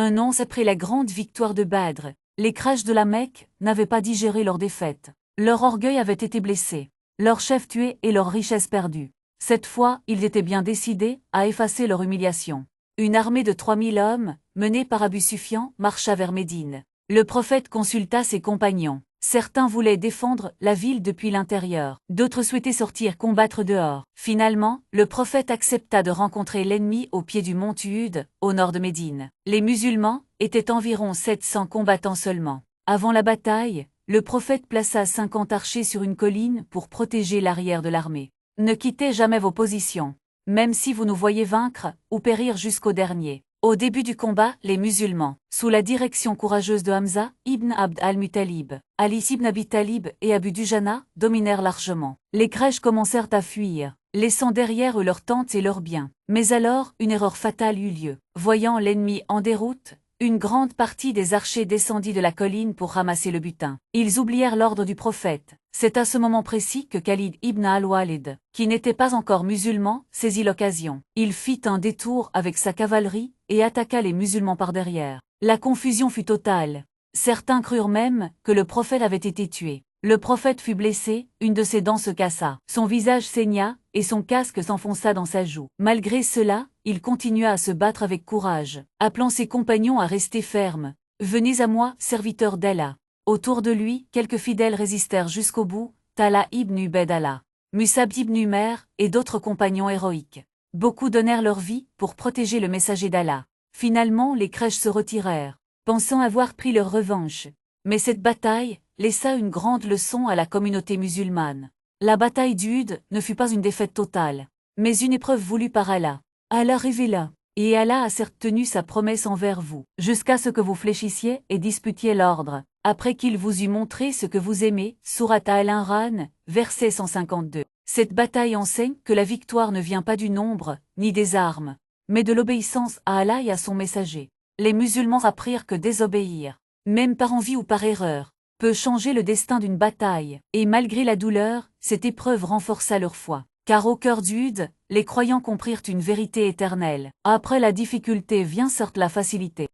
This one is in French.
Un an après la grande victoire de Badr, les Quraysh de la Mecque n'avaient pas digéré leur défaite. Leur orgueil avait été blessé, leur chef tué et leurs richesses perdues. Cette fois, ils étaient bien décidés à effacer leur humiliation. Une armée de 3000 hommes, menée par Abu Sufyan, marcha vers Médine. Le prophète consulta ses compagnons. Certains voulaient défendre la ville depuis l'intérieur, d'autres souhaitaient sortir combattre dehors. Finalement, le prophète accepta de rencontrer l'ennemi au pied du mont Uhud, au nord de Médine. Les musulmans étaient environ 700 combattants seulement. Avant la bataille, le prophète plaça 50 archers sur une colline pour protéger l'arrière de l'armée. Ne quittez jamais vos positions, même si vous nous voyez vaincre ou périr jusqu'au dernier. Au début du combat, les musulmans, sous la direction courageuse de Hamza ibn Abd al-Muttalib, Ali ibn Abi Talib et Abu Dujana, dominèrent largement. Les Quraysh commencèrent à fuir, laissant derrière eux leurs tentes et leurs biens. Mais alors, une erreur fatale eut lieu. Voyant l'ennemi en déroute, une grande partie des archers descendit de la colline pour ramasser le butin. Ils oublièrent l'ordre du prophète. C'est à ce moment précis que Khalid ibn al-Walid, qui n'était pas encore musulman, saisit l'occasion. Il fit un détour avec sa cavalerie et attaqua les musulmans par derrière. La confusion fut totale. Certains crurent même que le prophète avait été tué. Le prophète fut blessé, une de ses dents se cassa, son visage saigna, et son casque s'enfonça dans sa joue. Malgré cela, il continua à se battre avec courage, appelant ses compagnons à rester fermes. « Venez à moi, serviteurs d'Allah ». Autour de lui, quelques fidèles résistèrent jusqu'au bout, Talha ibn Ubaydallah, Musab ibn Umair et d'autres compagnons héroïques. Beaucoup donnèrent leur vie pour protéger le messager d'Allah. Finalement, les Quraysh se retirèrent, pensant avoir pris leur revanche. Mais cette bataille laissa une grande leçon à la communauté musulmane. La bataille d'Uhud ne fut pas une défaite totale, mais une épreuve voulue par Allah. Allah révéla, et Allah a certes tenu sa promesse envers vous, jusqu'à ce que vous fléchissiez et disputiez l'ordre, après qu'il vous eut montré ce que vous aimez. Sourate Al-Imran, verset 152. Cette bataille enseigne que la victoire ne vient pas du nombre, ni des armes, mais de l'obéissance à Allah et à son messager. Les musulmans apprirent que désobéir, même par envie ou par erreur, peut changer le destin d'une bataille, et malgré la douleur, cette épreuve renforça leur foi. Car au cœur d'Uhud, les croyants comprirent une vérité éternelle. Après la difficulté vient certes la facilité.